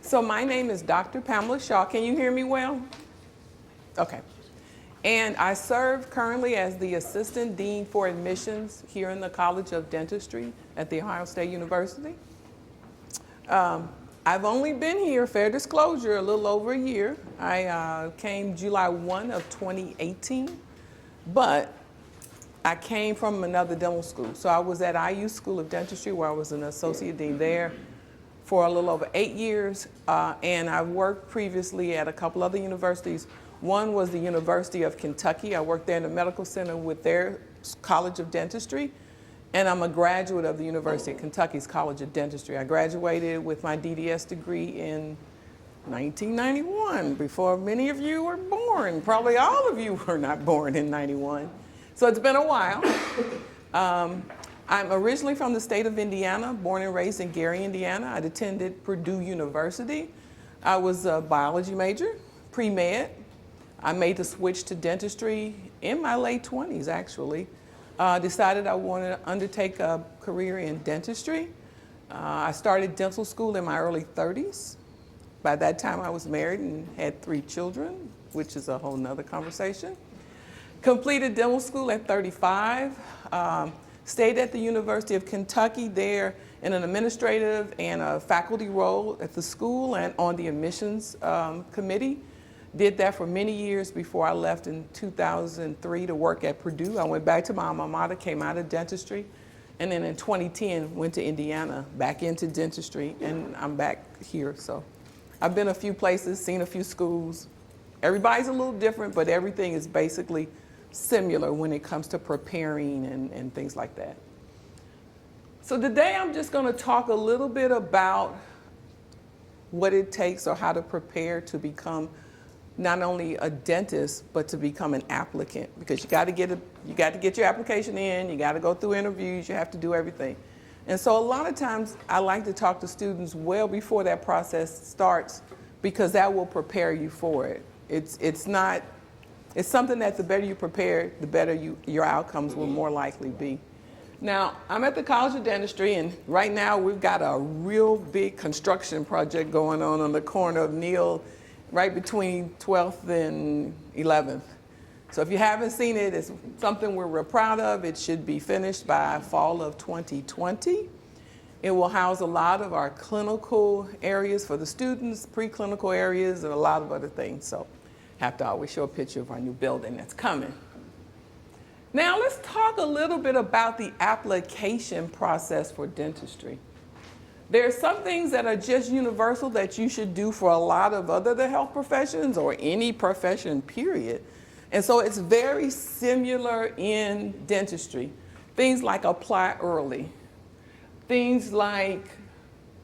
So my name is Dr. Pamela Shaw. Can you hear me well? Okay. And I serve currently as the Assistant Dean for Admissions here in the College of Dentistry at The Ohio State University. I've only been here, fair disclosure, a little over a year. I came July 1 of 2018, but I came from another dental school. So I was at IU School of Dentistry where I was an Associate Dean there for a little over 8 years, and I worked previously at a couple other universities. One was the University of Kentucky. I worked there in the medical center with their College of Dentistry, and I'm a graduate of the University of Kentucky's College of Dentistry. I graduated with my DDS degree in 1991, before many of you were born. Probably all of you were not born in 91. So it's been a while. I'm originally from the state of Indiana, born and raised in Gary, Indiana. I'd attended Purdue University. I was a biology major, pre-med. I made the switch to dentistry in my late 20s, actually. Decided I wanted to undertake a career in dentistry. I started dental school in my early 30s. By that time, I was married and had 3 children, which is a whole nother conversation. Completed dental school at 35. Stayed at the University of Kentucky there in an administrative and a faculty role at the school and on the admissions committee. Did that for many years before I left in 2003 to work at Purdue. I went back to my alma mater, came out of dentistry, and then in 2010 went to Indiana, back into dentistry, and I'm back here. So I've been a few places, seen a few schools. Everybody's a little different, but everything is basically similar when it comes to preparing and things like that. So today I'm just going to talk a little bit about what it takes or how to prepare to become not only a dentist, but to become an applicant, because you got to get your application in, you got to go through interviews, you have to do everything. And so a lot of times I like to talk to students well before that process starts, because that will prepare you for it. It's something that the better you prepare, the better your outcomes will more likely be. Now, I'm at the College of Dentistry, and right now we've got a real big construction project going on the corner of Neal, right between 12th and 11th. So if you haven't seen it, it's something we're real proud of. It should be finished by fall of 2020. It will house a lot of our clinical areas for the students, preclinical areas, and a lot of other things. So have to always show a picture of our new building that's coming. Now let's talk a little bit about the application process for dentistry. There are some things that are just universal that you should do for a lot of other health professions or any profession, period. And so it's very similar in dentistry. Things like apply early. Things like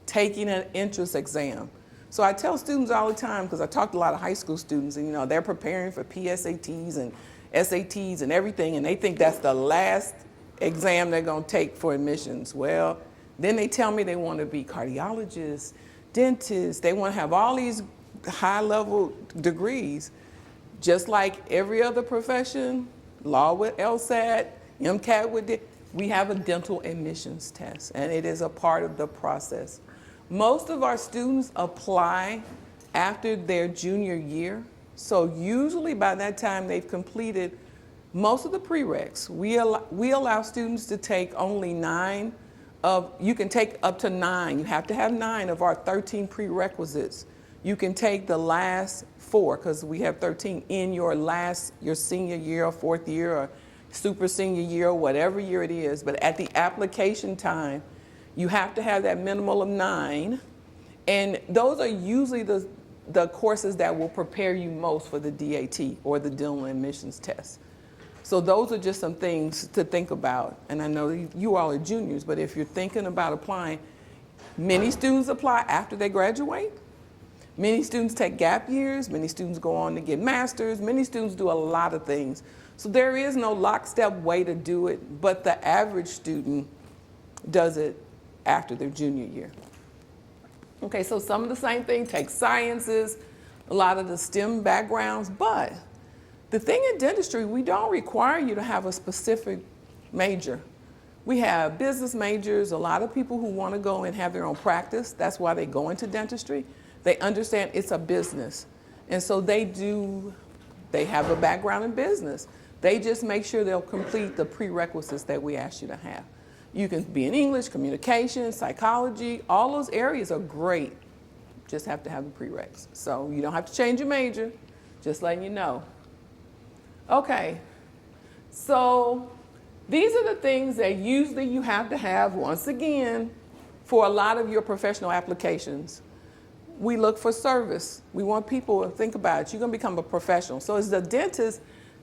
taking an entrance exam. So I tell students all the time, because I talk to a lot of high school students, and they're preparing for PSATs and SATs and everything, and they think that's the last exam they're going to take for admissions. Well, then they tell me they want to be cardiologists, dentists, they want to have all these high-level degrees. Just like every other profession, law with LSAT, MCAT with we have a dental admissions test, and it is a part of the process. Most of our students apply after their junior year, so usually by that time they've completed most of the prereqs. We allow students to take only 9 of, you can take up to 9, you have to have 9 of our 13 prerequisites. You can take the last 4, because we have 13, in your senior year or 4th year or super senior year, or whatever year it is. But at the application time, you have to have that minimal of 9. And those are usually the courses that will prepare you most for the DAT, or the dental admissions test. So those are just some things to think about. And I know you all are juniors, but if you're thinking about applying, many students apply after they graduate. Many students take gap years, many students go on to get masters, many students do a lot of things. So there is no lockstep way to do it, but the average student does it after their junior year. Okay, so some of the same thing, take sciences, a lot of the STEM backgrounds, but the thing in dentistry, we don't require you to have a specific major. We have business majors, a lot of people who want to go and have their own practice. That's why they go into dentistry. They understand it's a business. And so they have a background in business. They just make sure they'll complete the prerequisites that we ask you to have. You can be in English, communication, psychology, all those areas are great. Just have to have the prereqs. So you don't have to change your major, just letting you know. Okay, so these are the things that usually you have to have, once again, for a lot of your professional applications. We look for service. We want people to think about it. You're going to become a professional. So as a dentist,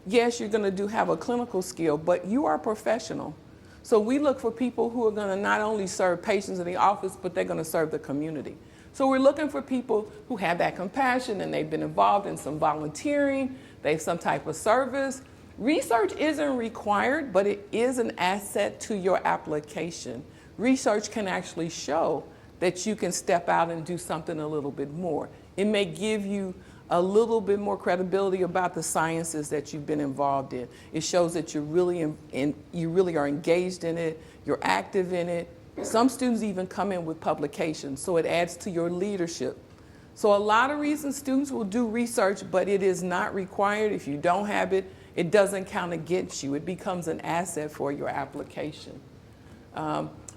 yes, you're going to have a clinical skill, but you are a professional. So we look for people who are going to not only serve patients in the office, but they're going to serve the community. So we're looking for people who have that compassion and they've been involved in some volunteering, they have some type of service. Research isn't required, but it is an asset to your application. Research can actually show that you can step out and do something a little bit more. It may give you a little bit more credibility about the sciences that you've been involved in. It shows that you're really you really are engaged in it, you're active in it. Some students even come in with publications, so it adds to your leadership. So a lot of reasons students will do research, but it is not required. If you don't have it, it doesn't count against you. It becomes an asset for your application.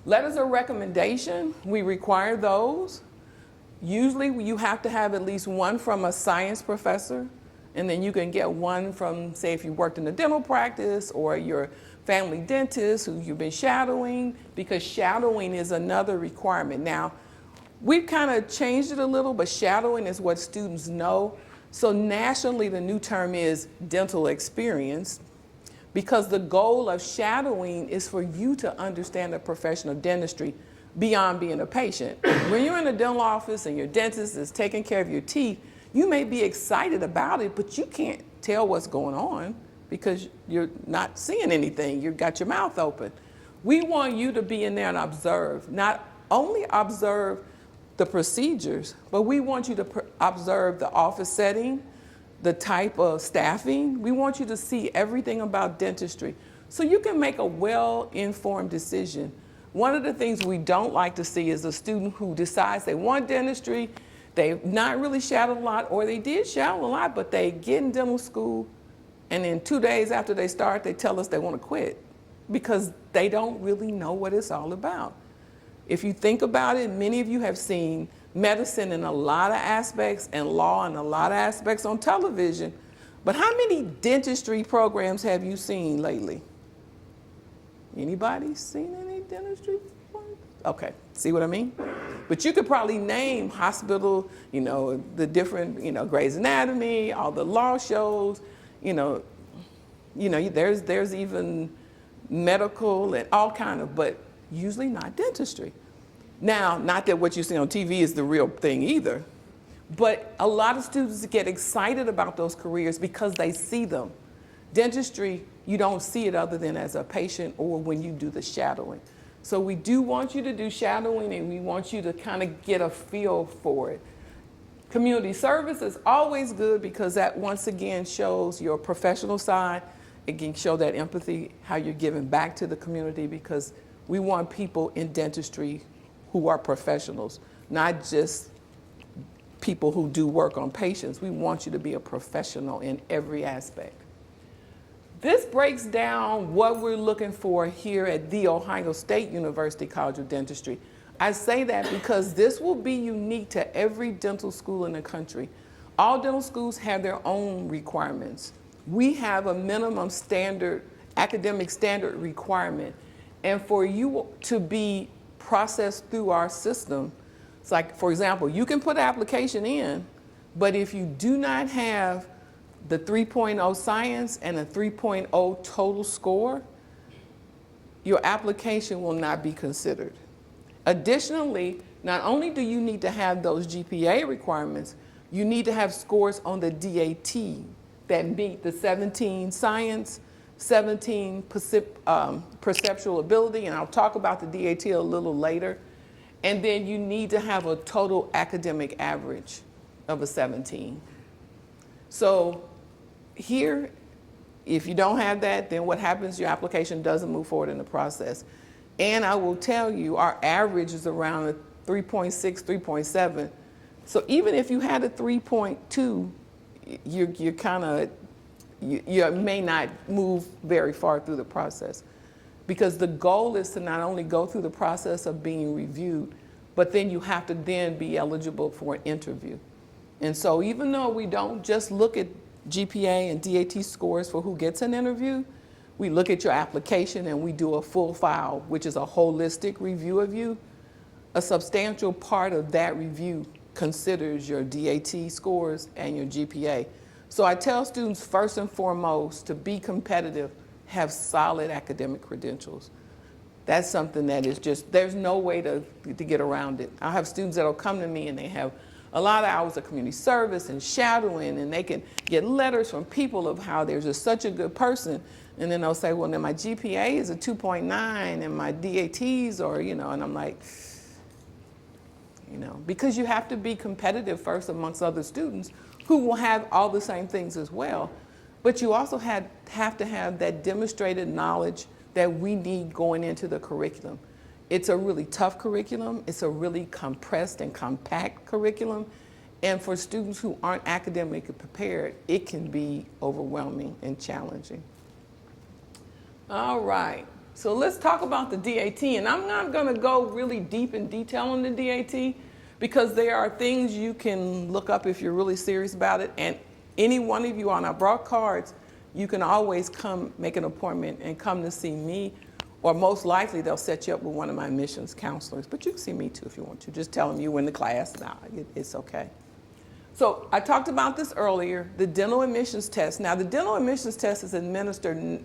Letters of recommendation, we require those. Usually you have to have at least one from a science professor, and then you can get one from, say, if you worked in a dental practice or your family dentist who you've been shadowing, because shadowing is another requirement. Now, we've kind of changed it a little, but shadowing is what students know. So nationally, the new term is dental experience, because the goal of shadowing is for you to understand the profession of dentistry beyond being a patient. When you're in a dental office and your dentist is taking care of your teeth, you may be excited about it, but you can't tell what's going on because you're not seeing anything. You've got your mouth open. We want you to be in there and observe, not only observe the procedures, but we want you to observe the office setting, the type of staffing. We want you to see everything about dentistry so you can make a well-informed decision. One of the things we don't like to see is a student who decides they want dentistry, they've not really shadowed a lot, or they did shadow a lot, but they get in dental school, and then 2 days after they start, they tell us they want to quit because they don't really know what it's all about. If you think about it, many of you have seen medicine in a lot of aspects and law in a lot of aspects on television, but how many dentistry programs have you seen lately? Anybody seen any dentistry programs? Okay, see what I mean? But you could probably name hospital, the different, Grey's Anatomy, all the law shows, there's even medical and all kind of, but usually not dentistry. Now, not that what you see on TV is the real thing either, but a lot of students get excited about those careers because they see them. Dentistry, you don't see it other than as a patient or when you do the shadowing. So we do want you to do shadowing, and we want you to kind of get a feel for it. Community service is always good because that once again shows your professional side. It can show that empathy, how you're giving back to the community, because we want people in dentistry who are professionals, not just people who do work on patients. We want you to be a professional in every aspect. This breaks down what we're looking for here at The Ohio State University College of Dentistry. I say that because this will be unique to every dental school in the country. All dental schools have their own requirements. We have a minimum standard, academic standard requirement. And for you to be processed through our system, it's like, for example, you can put an application in, but if you do not have the 3.0 science and a 3.0 total score, your application will not be considered. Additionally, not only do you need to have those GPA requirements, you need to have scores on the DAT that meet the 17 science, 17 perceptual ability, and I'll talk about the DAT a little later. And then you need to have a total academic average of a 17. So here, if you don't have that, then what happens, your application doesn't move forward in the process. And I will tell you, our average is around a 3.6, 3.7 So even if you had a 3.2, you're kind of, you may not move very far through the process, because the goal is to not only go through the process of being reviewed, but then you have to then be eligible for an interview. And so even though we don't just look at GPA and DAT scores for who gets an interview, we look at your application and we do a full file, which is a holistic review of you. A substantial part of that review considers your DAT scores and your GPA. So I tell students, first and foremost, to be competitive, have solid academic credentials. That's something that is just, there's no way to get around it. I have students that'll come to me and they have a lot of hours of community service and shadowing, and they can get letters from people of how they're just such a good person. And then they'll say, well, then my GPA is a 2.9 and my DATs are, and I'm like, because you have to be competitive first amongst other students who will have all the same things as well. But you also have to have that demonstrated knowledge that we need going into the curriculum. It's a really tough curriculum. It's a really compressed and compact curriculum. And for students who aren't academically prepared, it can be overwhelming and challenging. All right, so let's talk about the DAT. And I'm not gonna go really deep in detail on the DAT, because there are things you can look up if you're really serious about it. And any one of you on our broad cards, you can always come make an appointment and come to see me, or most likely they'll set you up with one of my admissions counselors. But you can see me too if you want to. Just tell them you in the class. Nah, it's okay. So I talked about this earlier, the dental admissions test. Now the dental admissions test is administered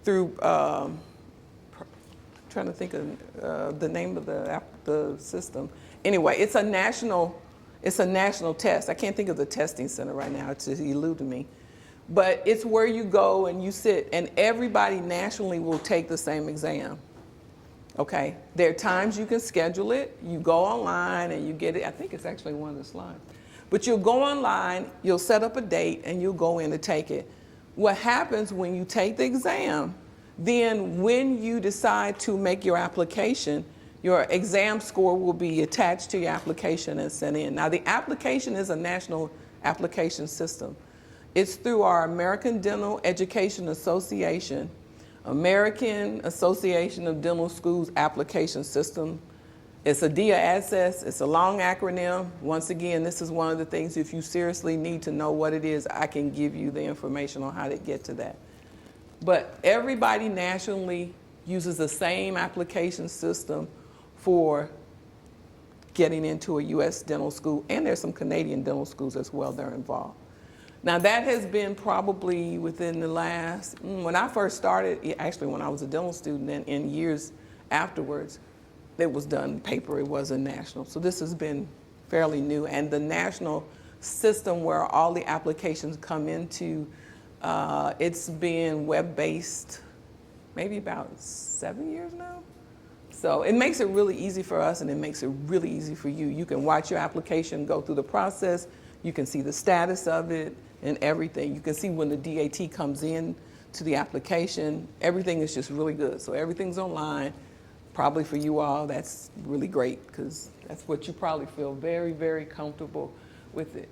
through, trying to think of the name of the system. Anyway, it's a national test. I can't think of the testing center right now. It's just eluding me. But it's where you go and you sit, and everybody nationally will take the same exam. Okay? There are times you can schedule it. You go online and you get it. I think it's actually one of the slides. But you'll go online, you'll set up a date, and you'll go in to take it. What happens when you take the exam, then when you decide to make your application, your exam score will be attached to your application and sent in. Now, the application is a national application system. It's through our American Dental Education Association, American Association of Dental Schools application system. It's a DIASS. It's a long acronym. Once again, this is one of the things, if you seriously need to know what it is, I can give you the information on how to get to that. But everybody nationally uses the same application system for getting into a U.S. dental school, and there's some Canadian dental schools as well that are involved. Now that has been probably within the last, when I first started, actually when I was a dental student, and in years afterwards, it was done paper, it wasn't national. So this has been fairly new, and the national system where all the applications come into, it's been web-based maybe about 7 years now. So it makes it really easy for us, and it makes it really easy for you. You can watch your application go through the process. You can see the status of it and everything. You can see when the DAT comes in to the application. Everything is just really good. So everything's online. Probably for you all, that's really great, because that's what you probably feel very, very comfortable with it.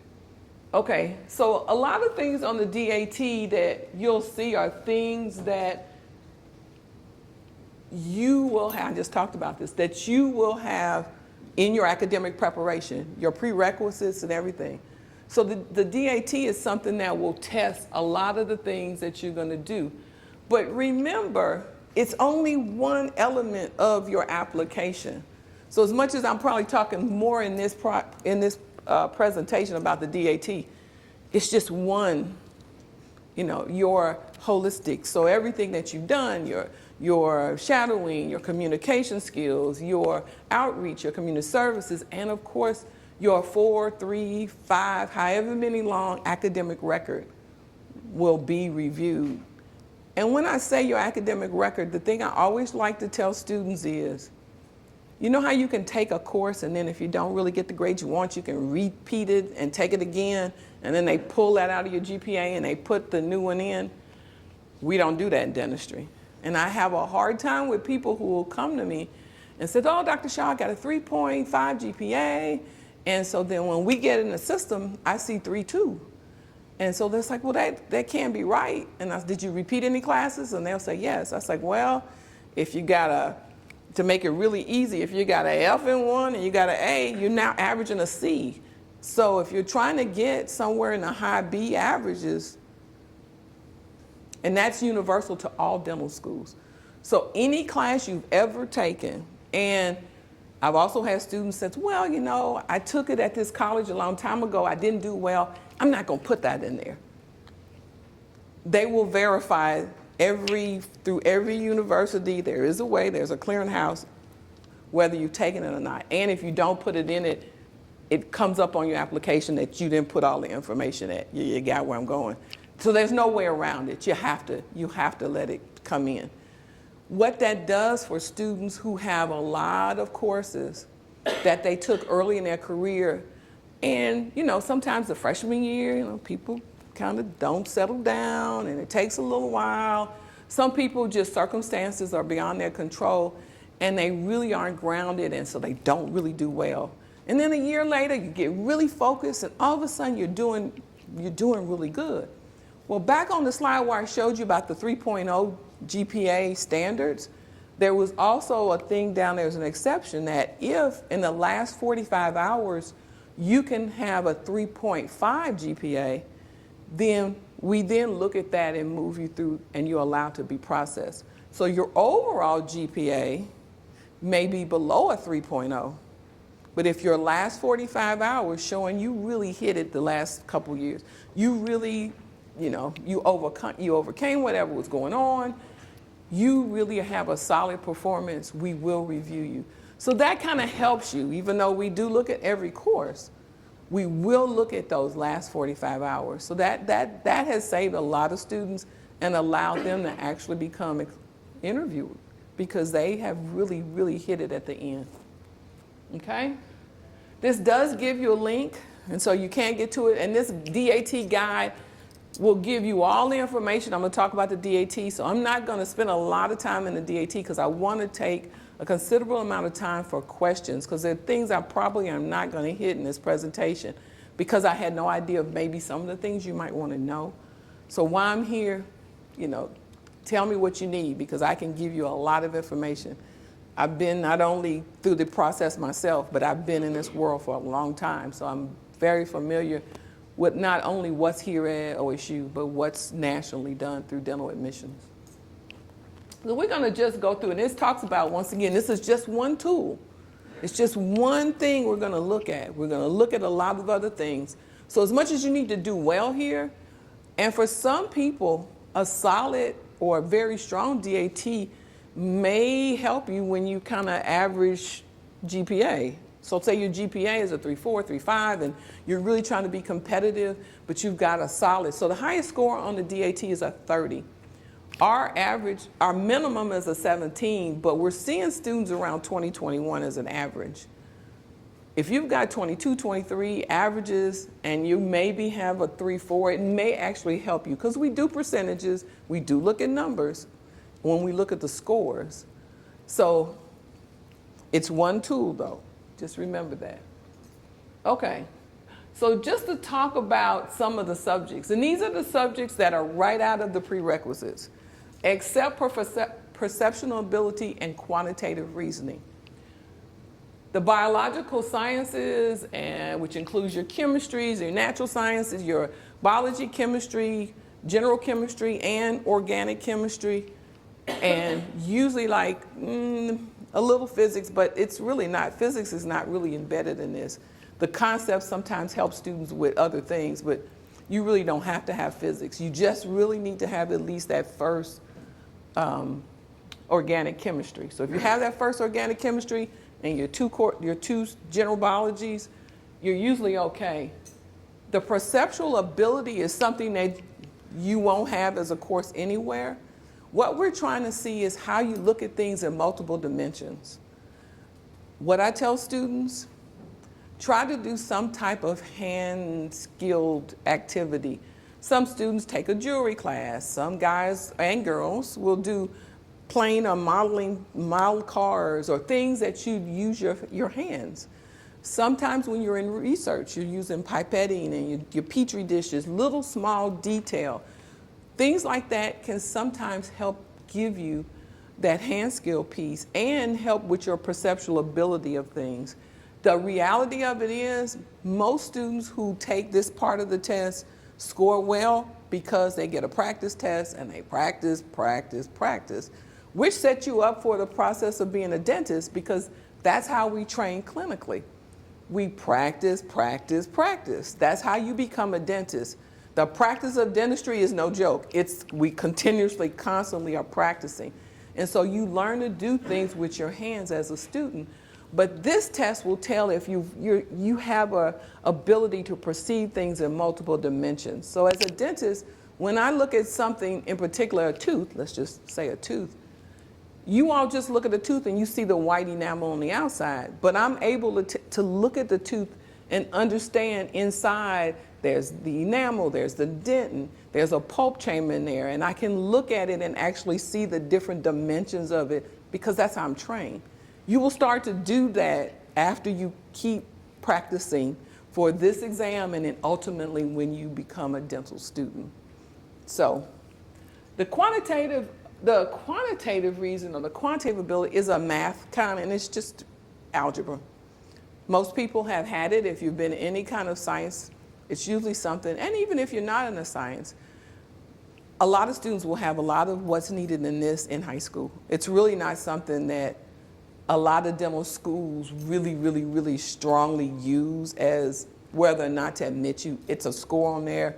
Okay, so a lot of things on the DAT that you'll see are things that you will have, I just talked about this, that you will have in your academic preparation, your prerequisites and everything. So the DAT is something that will test a lot of the things that you're going to do. But remember, it's only one element of your application. So as much as I'm probably talking more in this presentation about the DAT, it's just one, your holistic. So everything that you've done, your shadowing, your communication skills, your outreach, your community services, and of course, your 4, 3, 5, however many long academic record will be reviewed. And when I say your academic record, the thing I always like to tell students is, you know how you can take a course and then if you don't really get the grades you want, you can repeat it and take it again, and then they pull that out of your GPA and they put the new one in? We don't do that in dentistry. And I have a hard time with people who will come to me and say, oh, Dr. Shaw, I got a 3.5 GPA, And so then when we get in the system, I see 3-2. And so they're like, well, that can't be right. And I said, did you repeat any classes? And they'll say, yes. I was like, well, if you got to make it really easy, if you got an F in one and you got an A, you're now averaging a C. So if you're trying to get somewhere in the high B averages, and that's universal to all dental schools. So any class you've ever taken, and I've also had students say, well, you know, I took it at this college a long time ago, I didn't do well, I'm not gonna put that in there. They will verify through every university, there is a way, there's a clearinghouse, whether you've taken it or not. And if you don't put it in it, it comes up on your application that you didn't put all the information at. You got where I'm going. So there's no way around it. You have to let it come in. What that does for students who have a lot of courses that they took early in their career, and you know, sometimes the freshman year, you know, people kind of don't settle down and it takes a little while. Some people just circumstances are beyond their control and they really aren't grounded, and so they don't really do well. And then a year later, you get really focused and all of a sudden you're doing really good. Well, back on the slide where I showed you about the 3.0 GPA standards, there was also a thing down there as an exception that if in the last 45 hours you can have a 3.5 GPA, then we then look at that and move you through and you're allowed to be processed. So your overall GPA may be below a 3.0, but if your last 45 hours showing you really hit it the last couple years, you really, you know, you overcame whatever was going on, you really have a solid performance, we will review you. So that kind of helps you, even though we do look at every course, we will look at those last 45 hours. So that has saved a lot of students and allowed them to actually become interviewed because they have really, really hit it at the end. Okay? This does give you a link, and so you can't get to it. And this DAT guide will give you all the information. I'm going to talk about the DAT, so I'm not going to spend a lot of time in the DAT because I want to take a considerable amount of time for questions because there are things I probably am not going to hit in this presentation because I had no idea of maybe some of the things you might want to know. So while I'm here, you know, tell me what you need because I can give you a lot of information. I've been not only through the process myself, but I've been in this world for a long time. So I'm very familiar with not only what's here at OSU, but what's nationally done through dental admissions. So we're going to just go through, and this talks about, once again, this is just one tool. It's just one thing we're going to look at. We're going to look at a lot of other things. So as much as you need to do well here, and for some people, a solid or a very strong DAT may help you when you kind of average GPA. So say your GPA is a 3.4, 3.5, and you're really trying to be competitive, but you've got a solid. So the highest score on the DAT is a 30. Our average, our minimum is a 17, but we're seeing students around 20, 21 as an average. If you've got 22, 23 averages and you maybe have a 3.4, it may actually help you because we do percentages, we do look at numbers when we look at the scores. So it's one tool though, just remember that. Okay, so just to talk about some of the subjects, and these are the subjects that are right out of the prerequisites, except for perceptual ability and quantitative reasoning. The biological sciences, which includes your chemistries, your natural sciences, your biology, chemistry, general chemistry, and organic chemistry, and usually like a little physics, but it's really not. Physics is not really embedded in this. The concepts sometimes help students with other things, but you really don't have to have physics. You just really need to have at least that first organic chemistry. So if you have that first organic chemistry and your two general biologies, you're usually okay. The perceptual ability is something that you won't have as a course anywhere. What we're trying to see is how you look at things in multiple dimensions. What I tell students, try to do some type of hand-skilled activity. Some students take a jewelry class. Some guys and girls will do plain or model cars or things that you use your hands. Sometimes when you're in research, you're using pipetting and your Petri dishes, little small detail. Things like that can sometimes help give you that hand skill piece and help with your perceptual ability of things. The reality of it is most students who take this part of the test score well because they get a practice test and they practice, which sets you up for the process of being a dentist because that's how we train clinically. We practice. That's how you become a dentist. The practice of dentistry is no joke. We continuously, constantly are practicing. And so you learn to do things with your hands as a student. But this test will tell if you have an ability to perceive things in multiple dimensions. So as a dentist, when I look at something in particular, a tooth, let's just say a tooth, you all just look at the tooth and you see the white enamel on the outside. But I'm able to look at the tooth and understand inside there's the enamel, there's the dentin, there's a pulp chamber in there, and I can look at it and actually see the different dimensions of it because that's how I'm trained. You will start to do that after you keep practicing for this exam and then ultimately when you become a dental student. So the quantitative reason or the quantitative ability is a math kind, and it's just algebra. Most people have had it. If you've been in any kind of science, it's usually something, and even if you're not in a science, a lot of students will have a lot of what's needed in this in high school. It's really not something that a lot of dental schools really strongly use as whether or not to admit you. It's a score on there.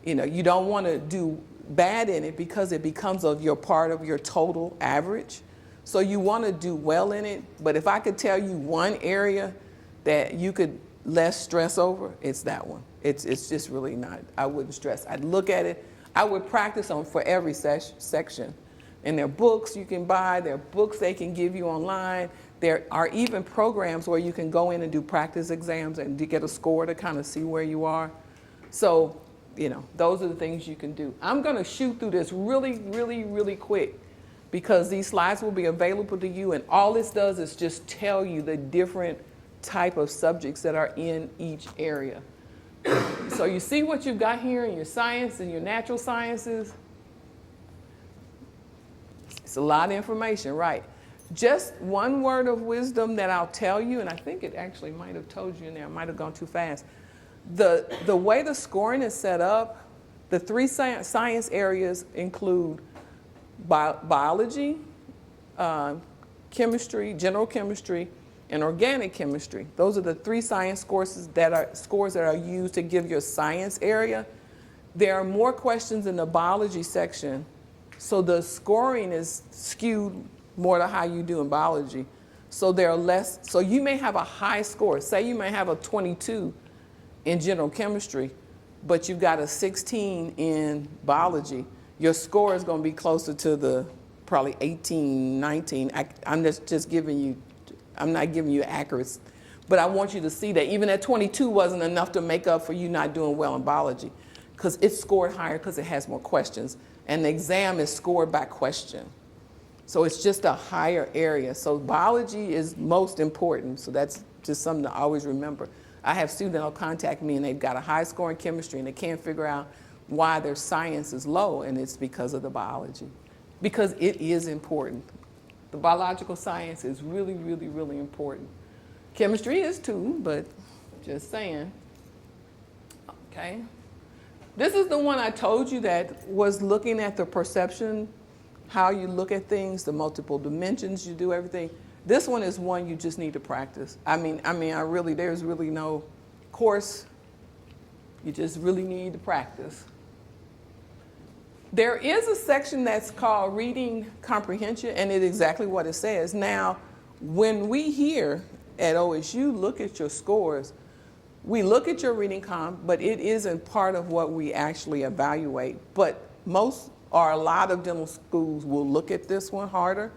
You know, you don't want to do bad in it because it becomes your part of your total average. So you want to do well in it. But if I could tell you one area that you could less stress over, it's that one. It's just really not. I wouldn't stress. I'd look at it. I would practice on for every section. And there are books you can buy. There are books they can give you online. There are even programs where you can go in and do practice exams and get a score to kind of see where you are. So, you know, those are the things you can do. I'm going to shoot through this really quick because these slides will be available to you, and all this does is just tell you the different type of subjects that are in each area. So you see what you've got here in your science and your natural sciences? It's a lot of information, right? Just one word of wisdom that I'll tell you, and I think it actually might have told you in there, I might have gone too fast. The way the scoring is set up, the three science areas include biology, chemistry, general chemistry, and organic chemistry. Those are the three science scores that are used to give your science area. There are more questions in the biology section, so the scoring is skewed more to how you do in biology. So there are less, so you may have a high score. Say you may have a 22 in general chemistry, but you've got a 16 in biology. Your score is going to be closer to the probably 18, 19. I'm just giving you, I'm not giving you accuracy, but I want you to see that even that 22 wasn't enough to make up for you not doing well in biology, because it's scored higher because it has more questions, and the exam is scored by question. So it's just a higher area. So biology is most important, so that's just something to always remember. I have students that will contact me and they've got a high score in chemistry and they can't figure out why their science is low, and it's because of the biology. Because it is important. The biological science is really important. Chemistry is too, but just saying. Okay. This is the one I told you that was looking at the perception, how you look at things, the multiple dimensions, you do everything. This one is one you just need to practice. There's really no course. You just really need to practice. There is a section that's called reading comprehension, and it's exactly what it says. Now, when we here at OSU look at your scores, we look at your reading comp, but it isn't part of what we actually evaluate. But most or a lot of dental schools will look at this one harder.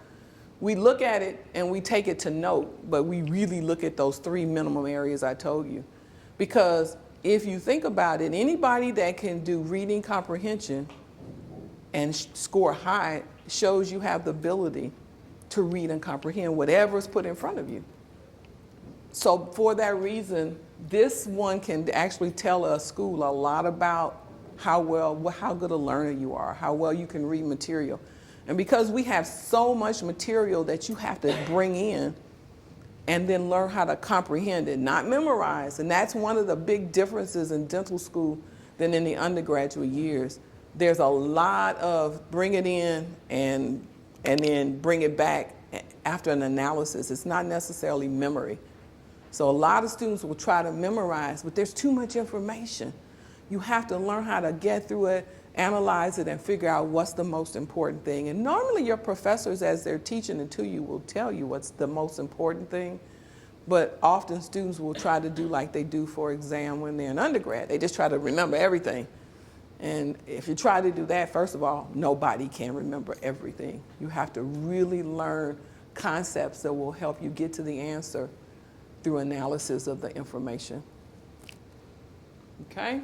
We look at it and we take it to note, but we really look at those three minimum areas I told you. Because if you think about it, anybody that can do reading comprehension and score high shows you have the ability to read and comprehend whatever is put in front of you. So for that reason, this one can actually tell a school a lot about how good a learner you are, how well you can read material. And because we have so much material that you have to bring in and then learn how to comprehend it, not memorize. And that's one of the big differences in dental school than in the undergraduate years. There's a lot of bring it in and then bring it back after an analysis. It's not necessarily memory. So a lot of students will try to memorize, but there's too much information. You have to learn how to get through it, analyze it, and figure out what's the most important thing. And normally your professors, as they're teaching it to you, will tell you what's the most important thing. But often students will try to do like they do for exam when they're in undergrad. They just try to remember everything. And if you try to do that, first of all, nobody can remember everything. You have to really learn concepts that will help you get to the answer through analysis of the information. Okay?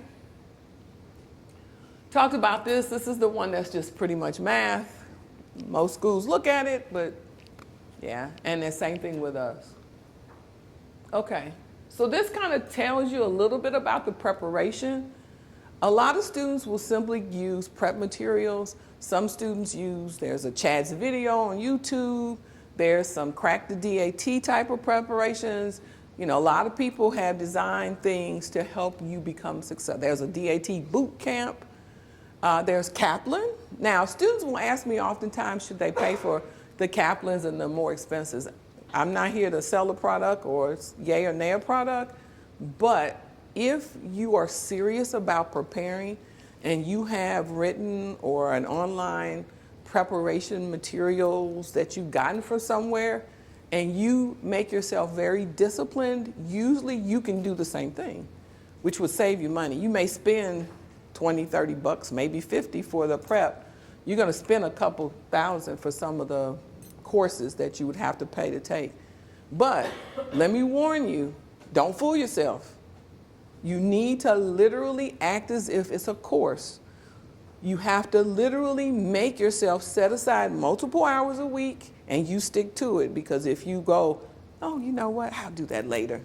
Talked about this. This is the one that's just pretty much math. Most schools look at it, but yeah, and the same thing with us. Okay, so this kind of tells you a little bit about the preparation. A lot of students will simply use prep materials. Some students there's a Chad's video on YouTube. There's some Crack the DAT type of preparations. You know, a lot of people have designed things to help you become successful. There's a DAT boot camp. There's Kaplan. Now, students will ask me oftentimes, should they pay for the Kaplans and the more expenses? I'm not here to sell a product or yay or nay a product, but if you are serious about preparing and you have written or an online preparation materials that you've gotten from somewhere and you make yourself very disciplined, usually you can do the same thing, which would save you money. You may spend 20, 30 bucks, maybe 50 for the prep. You're gonna spend a couple thousand for some of the courses that you would have to pay to take. But let me warn you, don't fool yourself. You need to literally act as if it's a course. You have to literally make yourself set aside multiple hours a week and you stick to it, because if you go, oh, you know what, I'll do that later.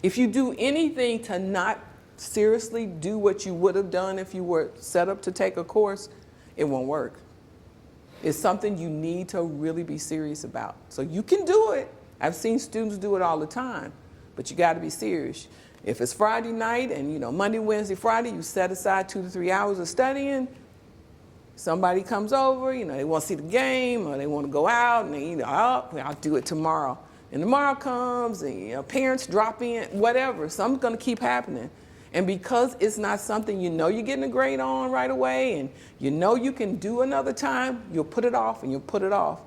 If you do anything to not seriously do what you would have done if you were set up to take a course, it won't work. It's something you need to really be serious about. So you can do it. I've seen students do it all the time, but you got to be serious. If it's Friday night and, you know, Monday, Wednesday, Friday, you set aside 2 to 3 hours of studying. Somebody comes over, you know, they want to see the game or they want to go out and they, you know, oh, I'll do it tomorrow. And tomorrow comes and, you know, parents drop in, whatever. Something's going to keep happening. And because it's not something you know you're getting a grade on right away and you know you can do another time, you'll put it off and you'll put it off.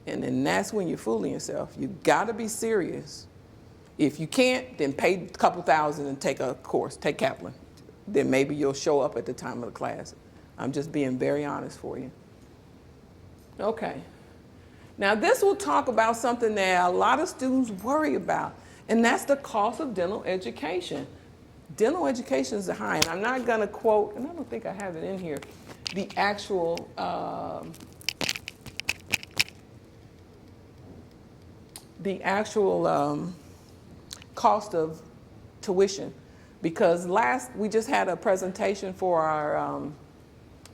And then that's when you're fooling yourself. You got to be serious. If you can't, then pay a couple thousand and take a course, take Kaplan. Then maybe you'll show up at the time of the class. I'm just being very honest for you. Okay. Now this will talk about something that a lot of students worry about, and that's the cost of dental education. Dental education is high, and I'm not going to quote, and I don't think I have it in here, the actual cost of tuition, because we just had a presentation for our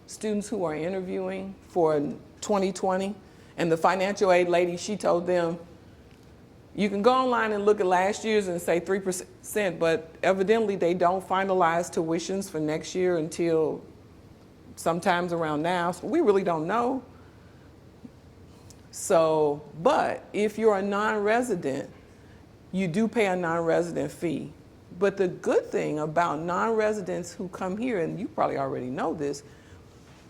students who are interviewing for 2020, and the financial aid lady, she told them, you can go online and look at last year's and say 3%, but evidently they don't finalize tuitions for next year until sometimes around now, so we really don't know. So, but if you're a non-resident, you do pay a non-resident fee. But the good thing about non-residents who come here, and you probably already know this,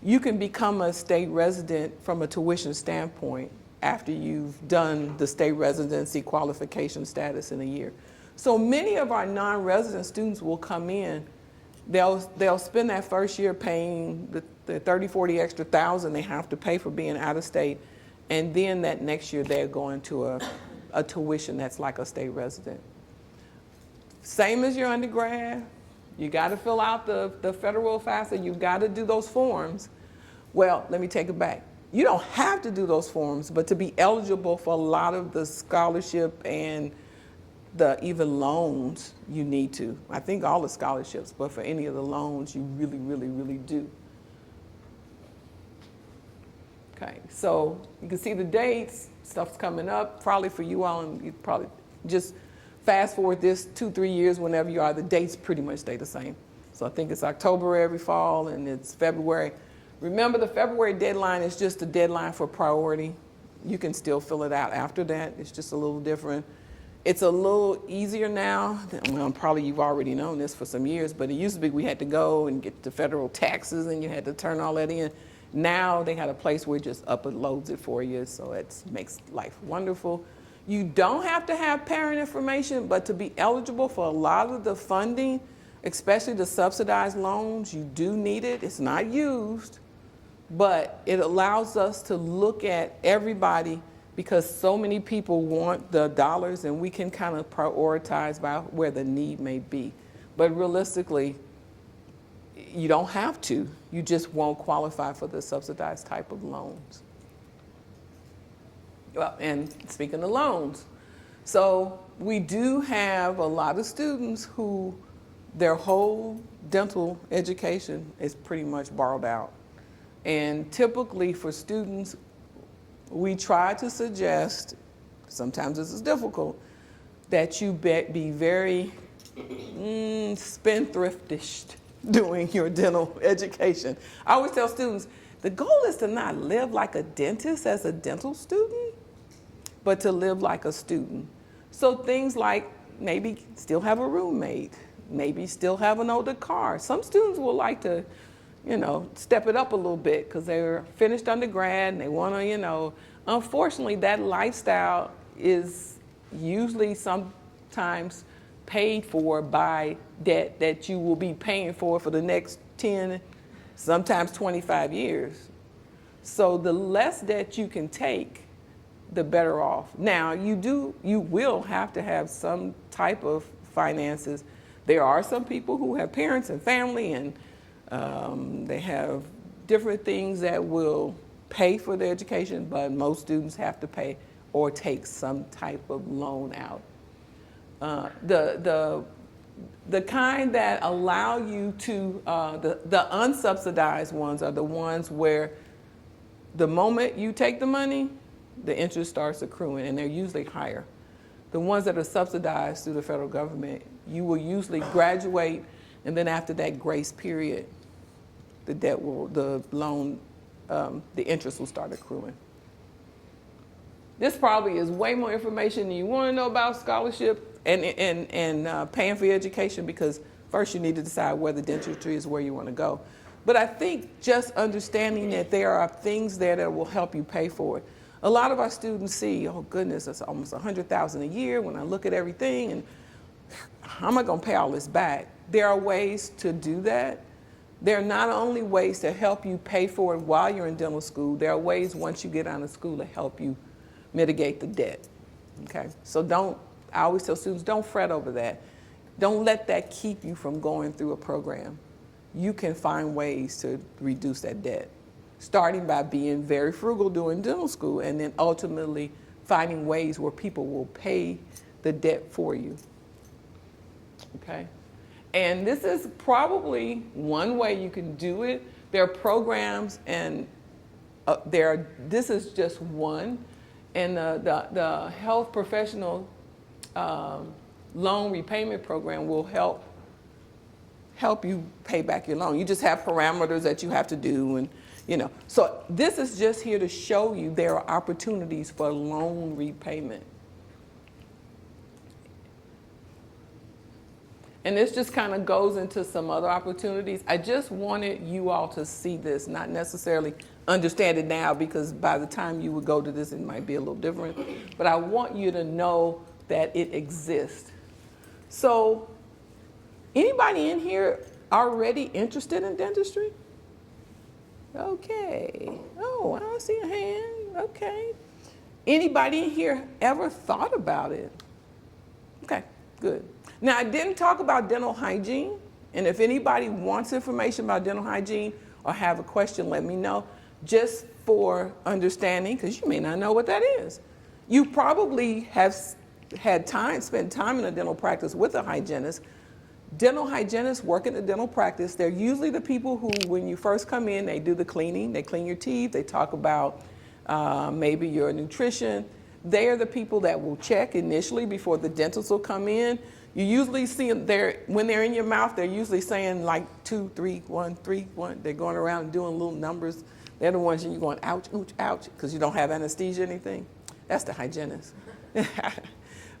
you can become a state resident from a tuition standpoint after you've done the state residency qualification status in a year. So many of our non-resident students will come in, they'll spend that first year paying the 30, 40 extra thousand they have to pay for being out of state, and then that next year they're going to a tuition that's like a state resident. Same as your undergrad, you got to fill out the federal FAFSA, you got to do those forms. Well, let me take it back. You don't have to do those forms, but to be eligible for a lot of the scholarship and the even loans, you need to. I think all the scholarships, but for any of the loans, you really, really, really do. Okay, so you can see the dates, stuff's coming up, probably for you all, and you probably just fast forward this 2-3 years whenever you are, the dates pretty much stay the same. So I think it's October every fall and it's February. Remember, the February deadline is just a deadline for priority. You can still fill it out after that. It's just a little different. It's a little easier now. Well, probably you've already known this for some years, but it used to be we had to go and get the federal taxes and you had to turn all that in. Now they got a place where it just uploads it for you, so it makes life wonderful. You don't have to have parent information, but to be eligible for a lot of the funding, especially the subsidized loans, you do need it. It's not used, but it allows us to look at everybody because so many people want the dollars and we can kind of prioritize by where the need may be. But realistically, you don't have to. You just won't qualify for the subsidized type of loans. Well, and speaking of loans, so we do have a lot of students who their whole dental education is pretty much borrowed out. And typically for students, we try to suggest, sometimes this is difficult, that you be very spendthriftish doing your dental education. I always tell students, the goal is to not live like a dentist as a dental student, but to live like a student. So things like maybe still have a roommate, maybe still have an older car. Some students will like to, step it up a little bit because they're finished undergrad and they want to, unfortunately that lifestyle is usually sometimes paid for by debt that you will be paying for the next 10, sometimes 25 years. So the less debt you can take, the better off. Now, you will have to have some type of finances. There are some people who have parents and family and they have different things that will pay for their education, but most students have to pay or take some type of loan out. The kind that allow you to, the unsubsidized ones are the ones where the moment you take the money, the interest starts accruing, and they're usually higher. The ones that are subsidized through the federal government, you will usually graduate, and then after that grace period, the interest will start accruing. This probably is way more information than you want to know about scholarship and paying for your education, because first you need to decide whether dentistry is where you want to go. But I think just understanding that there are things there that will help you pay for it. A lot of our students see, oh goodness, that's almost $100,000 a year when I look at everything, and how am I going to pay all this back? There are ways to do that. There are not only ways to help you pay for it while you're in dental school, there are ways once you get out of school to help you mitigate the debt, okay? So I always tell students, don't fret over that. Don't let that keep you from going through a program. You can find ways to reduce that debt, starting by being very frugal during dental school and then ultimately finding ways where people will pay the debt for you, okay? And this is probably one way you can do it. There are programs and this is just one. And the health professional loan repayment program will help you pay back your loan. You just have parameters that you have to do, and So this is just here to show you there are opportunities for loan repayment. And this just kind of goes into some other opportunities. I just wanted you all to see this, not necessarily understand it now, because by the time you would go to this, it might be a little different. But I want you to know that it exists. So anybody in here already interested in dentistry? Okay. Oh, I see a hand. Okay. Anybody in here ever thought about it? Okay, good. Now, I didn't talk about dental hygiene, and if anybody wants information about dental hygiene or have a question, let me know. Just for understanding, because you may not know what that is. You probably have spent time in a dental practice with a hygienist. Dental hygienists work in the dental practice. They're usually the people who, when you first come in, they do the cleaning, they clean your teeth, they talk about maybe your nutrition. They are the people that will check initially before the dentist will come in. You usually see them there, when they're in your mouth, they're usually saying like 2, 3, 1, 3, 1. They're going around and doing little numbers. They're the ones you're going, ouch, ouch, ouch, because you don't have anesthesia or anything. That's the hygienist.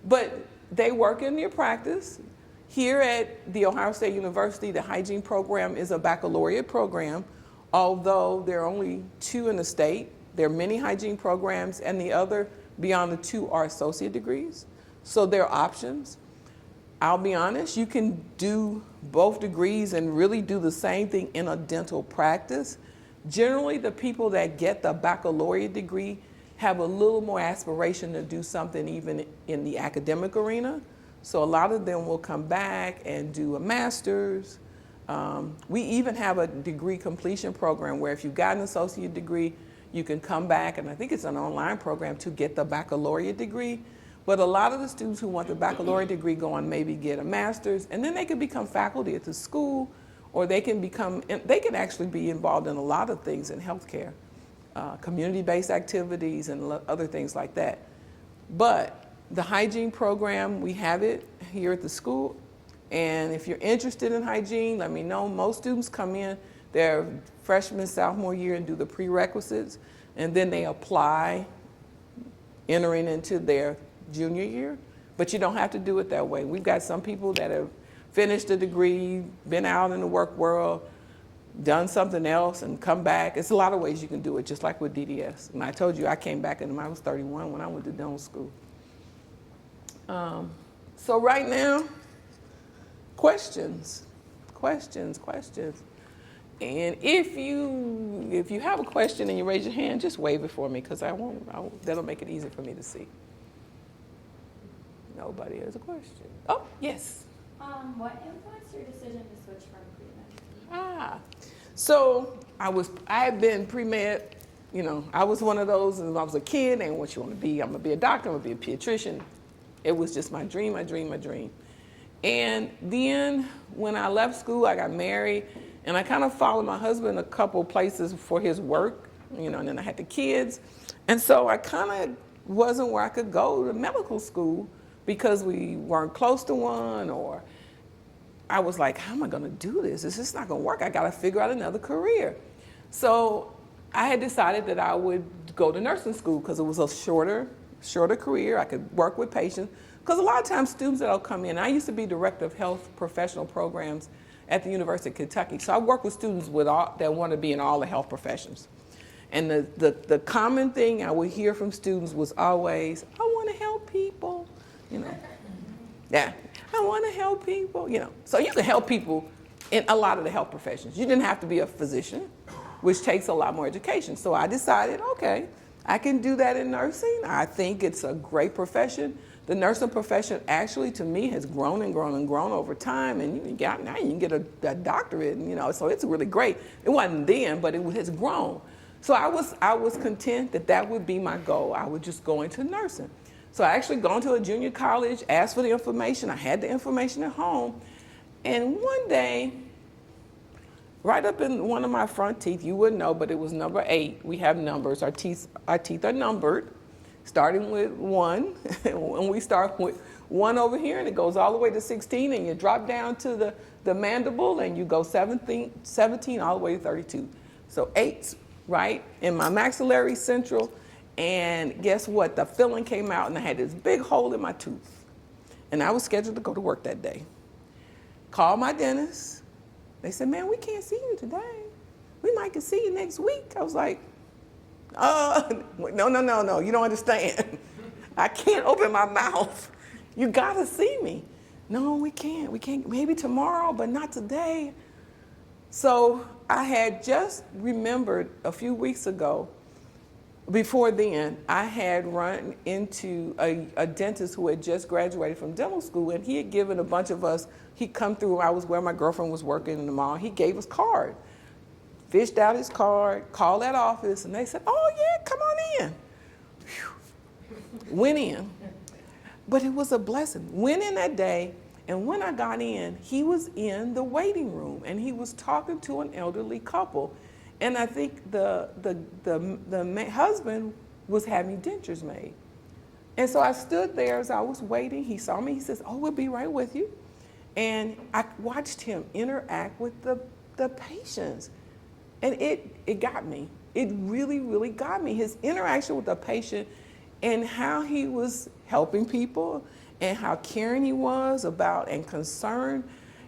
But they work in your practice. Here at The Ohio State University, the hygiene program is a baccalaureate program, although there are only 2 in the state. There are many hygiene programs, and the other beyond the 2 are associate degrees. So there are options. I'll be honest, you can do both degrees and really do the same thing in a dental practice. Generally, the people that get the baccalaureate degree have a little more aspiration to do something even in the academic arena. So a lot of them will come back and do a master's. We even have a degree completion program where if you've got an associate degree, you can come back, and I think it's an online program to get the baccalaureate degree. But a lot of the students who want the baccalaureate degree go on maybe get a master's, and then they can become faculty at the school, or they can actually be involved in a lot of things in healthcare, community-based activities and other things like that. But the hygiene program, we have it here at the school. And if you're interested in hygiene, let me know. Most students come in their freshman, sophomore year and do the prerequisites, and then they apply entering into their junior year. But you don't have to do it that way. We've got some people that have finished a degree, been out in the work world, done something else and come back. It's a lot of ways you can do it, just like with DDS. And I told you I came back and I was 31 when I went to dental school. So right now, questions. And if you have a question and you raise your hand, just wave it for me, because that'll make it easy for me to see. Nobody has a question. Oh, yes. What influenced your decision to switch from pre-med? So I had been pre-med, I was one of those, and when I was a kid, and what you want to be, I'm going to be a doctor, I'm going to be a pediatrician. It was just my dream. And then when I left school, I got married, and I kind of followed my husband a couple places for his work, and then I had the kids. And so I kind of wasn't where I could go to medical school because we weren't close to one, or I was like, how am I going to do this? This is not going to work. I got to figure out another career. So I had decided that I would go to nursing school because it was a shorter career. I could work with patients. Because a lot of times students that'll come in, I used to be director of health professional programs at the University of Kentucky. So I work with students that want to be in all the health professions. And the common thing I would hear from students was always, I want to help people, Yeah, I want to help people, So you can help people in a lot of the health professions. You didn't have to be a physician, which takes a lot more education. So I decided, okay, I can do that in nursing. I think it's a great profession. The nursing profession actually, to me, has grown and grown and grown over time. And now you can get a doctorate, so it's really great. It wasn't then, but it has grown. So I was content that would be my goal. I would just go into nursing. So I actually gone to a junior college, asked for the information. I had the information at home. And one day, right up in one of my front teeth, you wouldn't know, but it was number 8. We have numbers. Our teeth are numbered, starting with 1. And we start with 1 over here, and it goes all the way to 16, and you drop down to the mandible, and you go 17 all the way to 32. So 8, right, in my maxillary central. And guess what? The filling came out, and I had this big hole in my tooth. And I was scheduled to go to work that day. Called my dentist. They said, man, we can't see you today. We might can see you next week. I was like, no, you don't understand. I can't open my mouth. You gotta see me. No, we can't, maybe tomorrow, but not today. So I had just remembered a few weeks ago, before then, I had run into a dentist who had just graduated from dental school, and he had given a bunch of us, he'd come through, I was where my girlfriend was working in the mall, he gave us card. Fished out his card, called that office, and they said, oh yeah, come on in. Whew. Went in. But it was a blessing. Went in that day, and when I got in, he was in the waiting room, and he was talking to an elderly couple. And I think the husband was having dentures made. And so I stood there as I was waiting. He saw me. He says, "Oh, we'll be right with you." And I watched him interact with the patients. And it got me. It really, really got me. His interaction with the patient and how he was helping people and how caring he was about and concerned,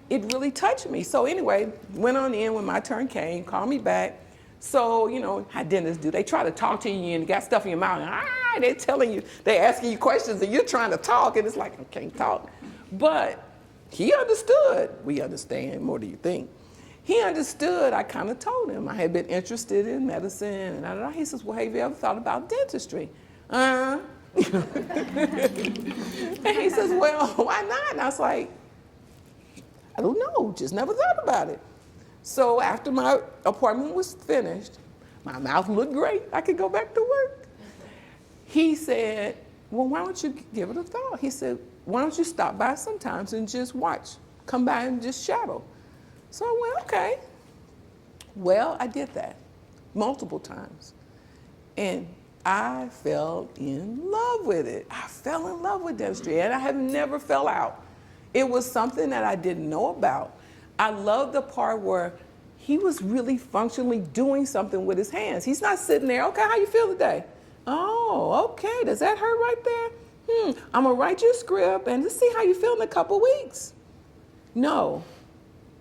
it really touched me. So anyway, went on in when my turn came, called me back. So, you know, how dentists do. They try to talk to you and got stuff in your mouth and they're telling you, they're asking you questions and you're trying to talk and it's like, I can't talk. But he understood. We understand, more do you think? He understood. I kind of told him I had been interested in medicine and he says, "Well, have you ever thought about dentistry?" And he says, "Well, why not?" And I was like, "I don't know, just never thought about it." So after my appointment was finished, my mouth looked great. I could go back to work. He said, "Well, why don't you give it a thought?" He said, "Why don't you stop by sometimes and just watch? Come by and just shadow." So I went, okay. Well, I did that multiple times. And I fell in love with it. I fell in love with dentistry, and I have never fell out. It was something that I didn't know about. I love the part where he was really functionally doing something with his hands. He's not sitting there, "Okay, how you feel today?" "Oh, okay, does that hurt right there? I'm gonna write you a script and let's see how you feel in a couple weeks." No,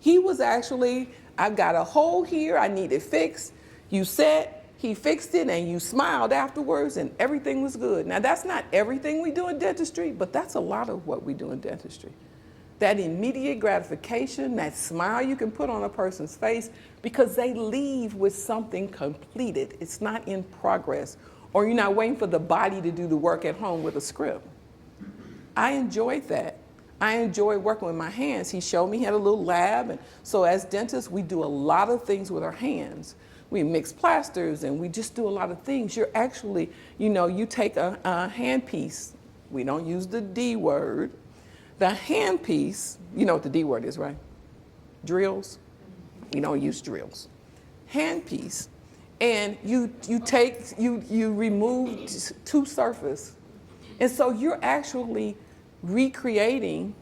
he was actually, "I've got a hole here, I need it fixed." You said, he fixed it and you smiled afterwards and everything was good. Now that's not everything we do in dentistry, but that's a lot of what we do in dentistry. That immediate gratification, that smile you can put on a person's face because they leave with something completed. It's not in progress, or you're not waiting for the body to do the work at home with a script. I enjoyed that. I enjoy working with my hands. He showed me, he had a little lab. And so as dentists, we do a lot of things with our hands. We mix plasters and we just do a lot of things. You're actually, you know, you take a handpiece. We don't use the D word. The handpiece, you know what the D word is, right? Drills. We don't use drills. Handpiece. And you remove two surfaces. And so you're actually recreating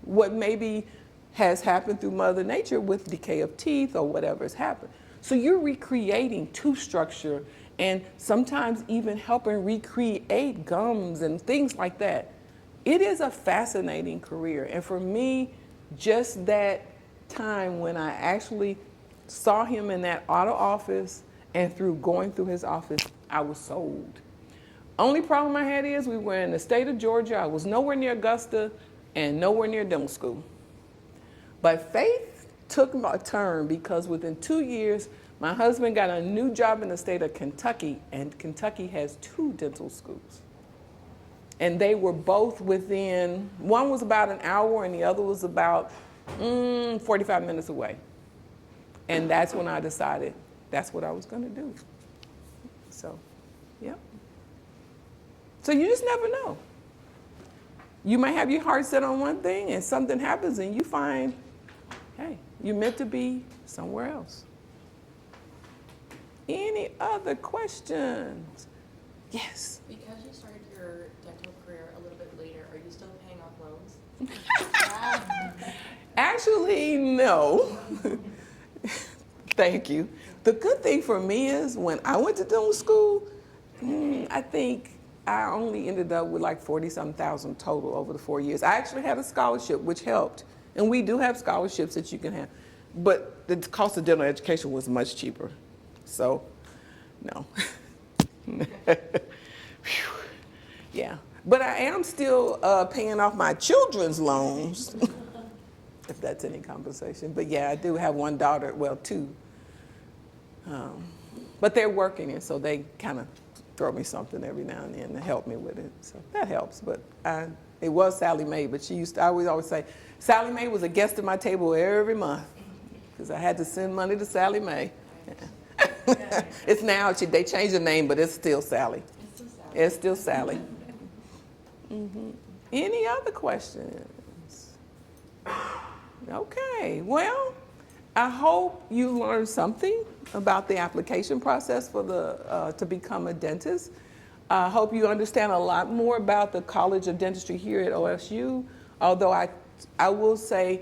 what maybe has happened through Mother Nature with decay of teeth or whatever has happened. So you're recreating tooth structure and sometimes even helping recreate gums and things like that. It is a fascinating career. And for me, just that time when I actually saw him in that auto office and through going through his office, I was sold. Only problem I had is we were in the state of Georgia. I was nowhere near Augusta and nowhere near dental school. But faith took a turn because within 2 years, my husband got a new job in the state of Kentucky, and Kentucky has 2 dental schools. And they were both within, one was about an hour and the other was about 45 minutes away. And that's when I decided that's what I was going to do. So, yeah. So you just never know. You might have your heart set on one thing and something happens and you find, hey, you're meant to be somewhere else. Any other questions? Yes. Because you started your dental career a little bit later, are you still paying off loans? Actually, no. Thank you. The good thing for me is when I went to dental school, I think I only ended up with like 40-something thousand total over the 4 years. I actually had a scholarship, which helped. And we do have scholarships that you can have. But the cost of dental education was much cheaper. So, no. Yeah. But I am still paying off my children's loans, if that's any compensation. But yeah, I do have one daughter, well, 2. But they're working, and so they kind of throw me something every now and then to help me with it. So that helps. But it was Sally Mae, but she used to, I always say, Sally Mae was a guest at my table every month because I had to send money to Sally Mae. Yeah. It's now, they changed the name, but it's still Sally. It's still Sally. Mm-hmm. Any other questions? Okay, well, I hope you learned something about the application process for to become a dentist. I hope you understand a lot more about the College of Dentistry here at OSU, although I will say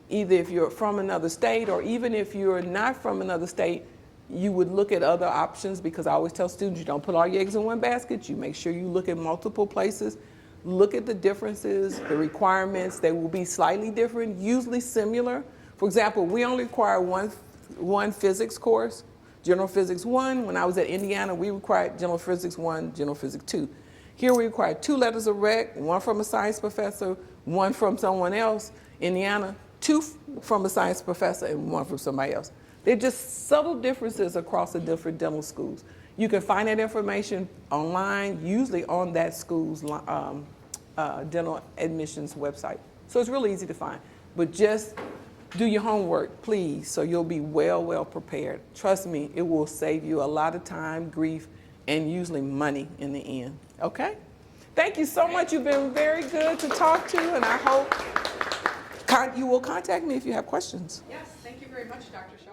either if you're from another state or even if you're not from another state, you would look at other options, because I always tell students you don't put all your eggs in one basket. You make sure you look at multiple places. Look at the differences, the requirements. They will be slightly different, usually similar. For example, we only require one physics course, General Physics 1. When I was at Indiana, we required General Physics 1, General Physics 2. Here we require 2 letters of rec, 1 from a science professor, 1 from someone else. Indiana, 2 from a science professor and 1 from somebody else. They're just subtle differences across the different dental schools. You can find that information online, usually on that school's dental admissions website. So it's really easy to find. But just do your homework, please, so you'll be well prepared. Trust me, it will save you a lot of time, grief, and usually money in the end. Okay? Thank you so much. You've been very good to talk to, and I hope you will contact me if you have questions. Yes, thank you very much, Dr. Shaw.